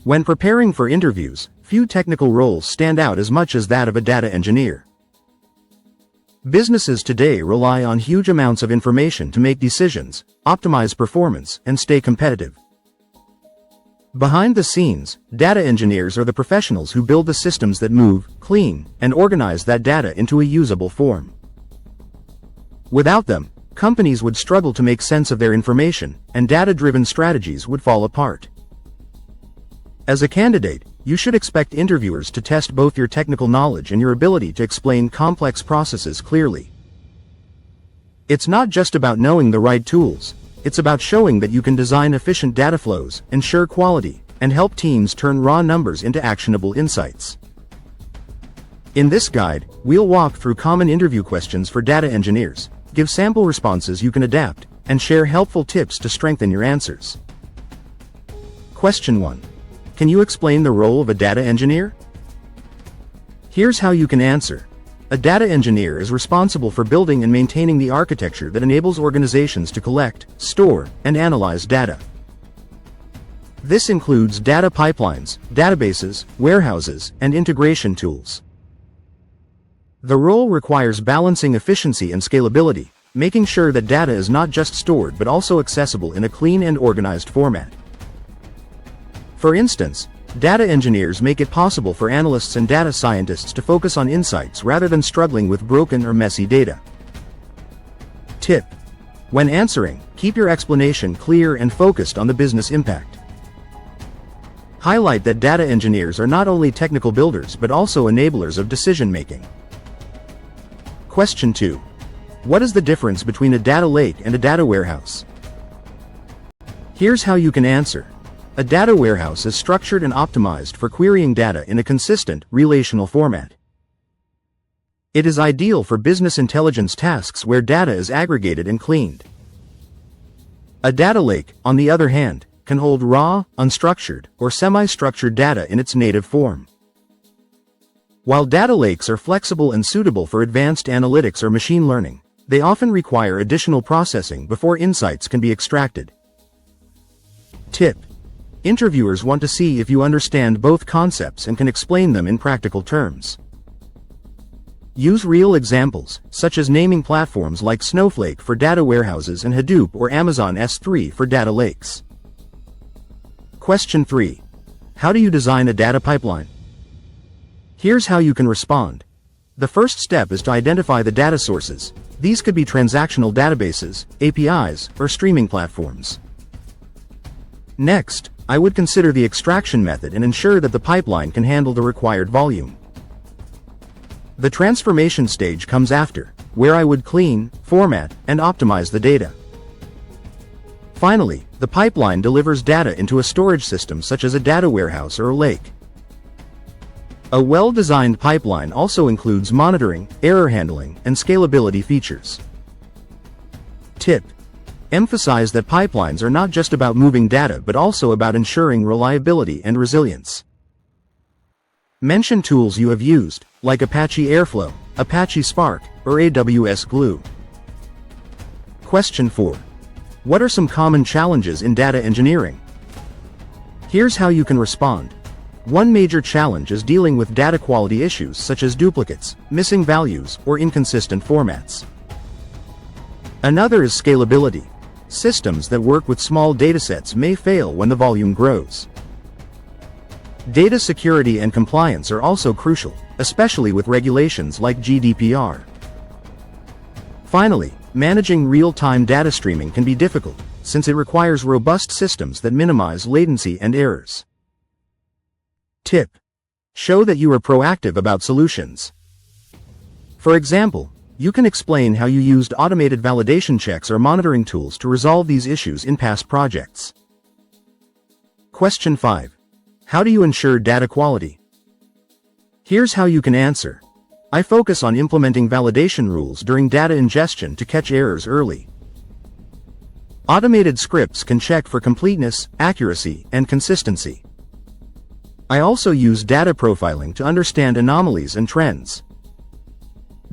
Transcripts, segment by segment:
When preparing for interviews, few technical roles stand out as much as that of a data engineer. Businesses today rely on huge amounts of information to make decisions, optimize performance, and stay competitive. Behind the scenes, data engineers are the professionals who build the systems that move, clean, and organize that data into a usable form. Without them, companies would struggle to make sense of their information, and data-driven strategies would fall apart. As a candidate, you should expect interviewers to test both your technical knowledge and your ability to explain complex processes clearly. It's not just about knowing the right tools, it's about showing that you can design efficient data flows, ensure quality, and help teams turn raw numbers into actionable insights. In this guide, we'll walk through common interview questions for data engineers, give sample responses you can adapt, and share helpful tips to strengthen your answers. Question 1. Can you explain the role of a data engineer? Here's how you can answer. A data engineer is responsible for building and maintaining the architecture that enables organizations to collect, store, and analyze data. This includes data pipelines, databases, warehouses, and integration tools. The role requires balancing efficiency and scalability, making sure that data is not just stored but also accessible in a clean and organized format. For instance, data engineers make it possible for analysts and data scientists to focus on insights rather than struggling with broken or messy data. Tip: when answering, keep your explanation clear and focused on the business impact. Highlight that data engineers are not only technical builders but also enablers of decision-making. Question 2. What is the difference between a data lake and a data warehouse? Here's how you can answer. A data warehouse is structured and optimized for querying data in a consistent, relational format. It is ideal for business intelligence tasks where data is aggregated and cleaned. A data lake, on the other hand, can hold raw, unstructured, or semi-structured data in its native form. While data lakes are flexible and suitable for advanced analytics or machine learning, they often require additional processing before insights can be extracted. Tip: interviewers want to see if you understand both concepts and can explain them in practical terms. Use real examples, such as naming platforms like Snowflake for data warehouses and Hadoop or Amazon S3 for data lakes. Question 3. How do you design a data pipeline? Here's how you can respond. The first step is to identify the data sources. These could be transactional databases, APIs, or streaming platforms. Next, I would consider the extraction method and ensure that the pipeline can handle the required volume. The transformation stage comes after, where I would clean, format, and optimize the data. Finally, the pipeline delivers data into a storage system such as a data warehouse or a lake. A well-designed pipeline also includes monitoring, error handling, and scalability features. Tip: emphasize that pipelines are not just about moving data but also about ensuring reliability and resilience. Mention tools you have used, like Apache Airflow, Apache Spark, or AWS Glue. Question 4. What are some common challenges in data engineering? Here's how you can respond. One major challenge is dealing with data quality issues such as duplicates, missing values, or inconsistent formats. Another is scalability. Systems that work with small datasets may fail when the volume grows. Data security and compliance are also crucial, especially with regulations like GDPR. Finally, managing real-time data streaming can be difficult, since it requires robust systems that minimize latency and errors. Tip: show that you are proactive about solutions. For example, you can explain how you used automated validation checks or monitoring tools to resolve these issues in past projects. Question 5. How do you ensure data quality? Here's how you can answer. I focus on implementing validation rules during data ingestion to catch errors early. Automated scripts can check for completeness, accuracy, and consistency. I also use data profiling to understand anomalies and trends.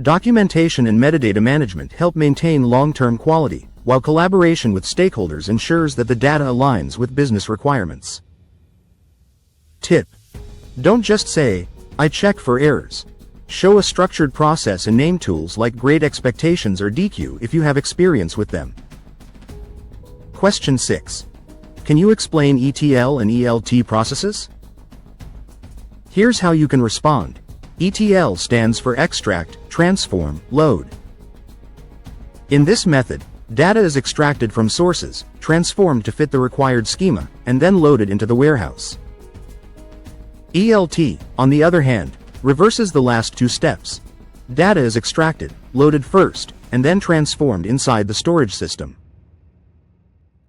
Documentation and metadata management help maintain long-term quality, while collaboration with stakeholders ensures that the data aligns with business requirements. Tip: don't just say, "I check for errors." Show a structured process and name tools like Great Expectations or DQ if you have experience with them. Question 6. Can you explain ETL and ELT processes? Here's how you can respond. ETL stands for extract, transform, load. In this method, data is extracted from sources, transformed to fit the required schema, and then loaded into the warehouse. ELT, on the other hand, reverses the last two steps. Data is extracted, loaded first, and then transformed inside the storage system.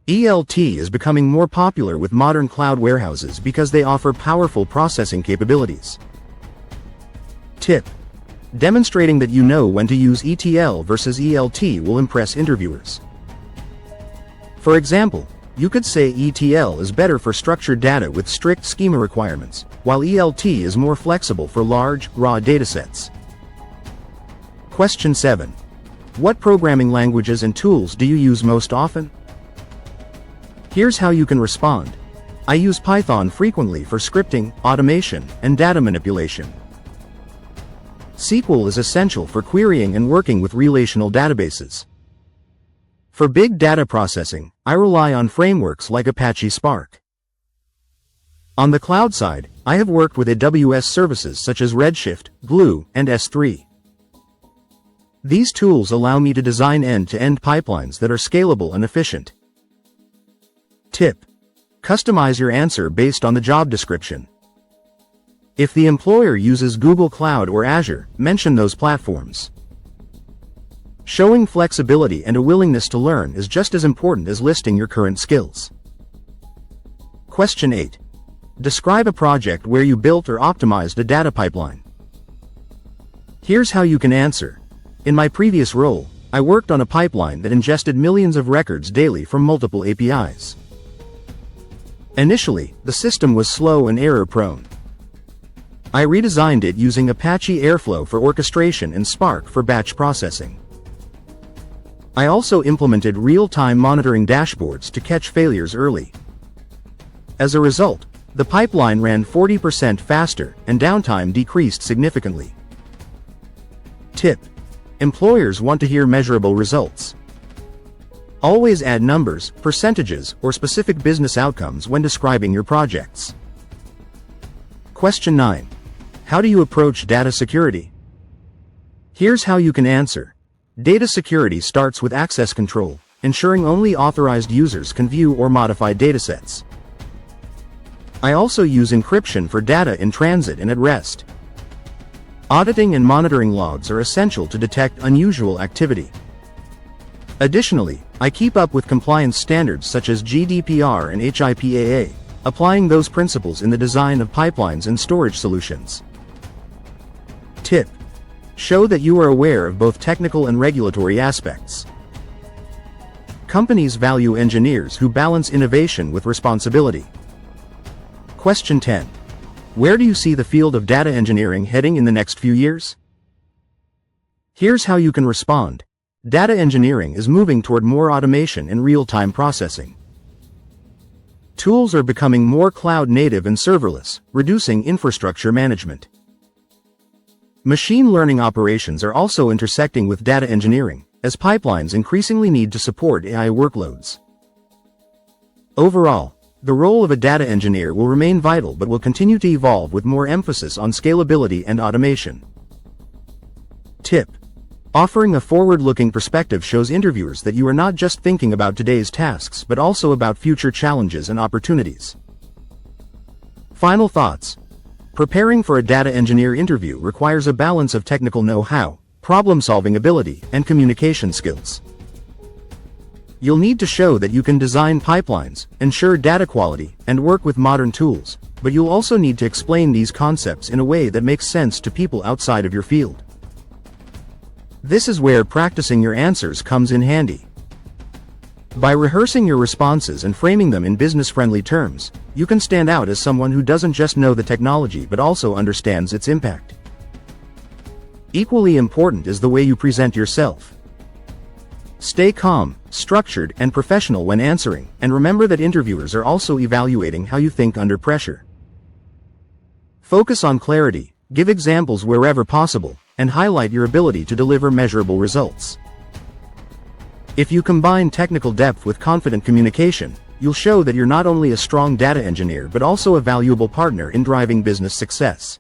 ELT is becoming more popular with modern cloud warehouses because they offer powerful processing capabilities. Tip: demonstrating that you know when to use ETL versus ELT will impress interviewers. For example, you could say ETL is better for structured data with strict schema requirements, while ELT is more flexible for large, raw datasets. Question 7. What programming languages and tools do you use most often? Here's how you can respond. I use Python frequently for scripting, automation, and data manipulation. SQL is essential for querying and working with relational databases. For big data processing, I rely on frameworks like Apache Spark. On the cloud side, I have worked with AWS services such as Redshift, Glue, and S3. These tools allow me to design end-to-end pipelines that are scalable and efficient. Tip: customize your answer based on the job description. If the employer uses Google Cloud or Azure, mention those platforms. Showing flexibility and a willingness to learn is just as important as listing your current skills. Question 8. Describe a project where you built or optimized a data pipeline. Here's how you can answer. In my previous role, I worked on a pipeline that ingested millions of records daily from multiple APIs. Initially, the system was slow and error-prone. I redesigned it using Apache Airflow for orchestration and Spark for batch processing. I also implemented real-time monitoring dashboards to catch failures early. As a result, the pipeline ran 40% faster and downtime decreased significantly. Tip: employers want to hear measurable results. Always add numbers, percentages, or specific business outcomes when describing your projects. Question 9. How do you approach data security? Here's how you can answer. Data security starts with access control, ensuring only authorized users can view or modify datasets. I also use encryption for data in transit and at rest. Auditing and monitoring logs are essential to detect unusual activity. Additionally, I keep up with compliance standards such as GDPR and HIPAA, applying those principles in the design of pipelines and storage solutions. Tip: show that you are aware of both technical and regulatory aspects. Companies value engineers who balance innovation with responsibility. Question 10. Where do you see the field of data engineering heading in the next few years? Here's how you can respond. Data engineering is moving toward more automation and real-time processing. Tools are becoming more cloud-native and serverless, reducing infrastructure management. Machine learning operations are also intersecting with data engineering, as pipelines increasingly need to support AI workloads. Overall, the role of a data engineer will remain vital but will continue to evolve with more emphasis on scalability and automation. Tip: offering a forward-looking perspective shows interviewers that you are not just thinking about today's tasks but also about future challenges and opportunities. Final thoughts. Preparing for a data engineer interview requires a balance of technical know-how, problem-solving ability, and communication skills. You'll need to show that you can design pipelines, ensure data quality, and work with modern tools, but you'll also need to explain these concepts in a way that makes sense to people outside of your field. This is where practicing your answers comes in handy. By rehearsing your responses and framing them in business-friendly terms, you can stand out as someone who doesn't just know the technology but also understands its impact. Equally important is the way you present yourself. Stay calm, structured, and professional when answering, and remember that interviewers are also evaluating how you think under pressure. Focus on clarity, give examples wherever possible, and highlight your ability to deliver measurable results. If you combine technical depth with confident communication, you'll show that you're not only a strong data engineer but also a valuable partner in driving business success.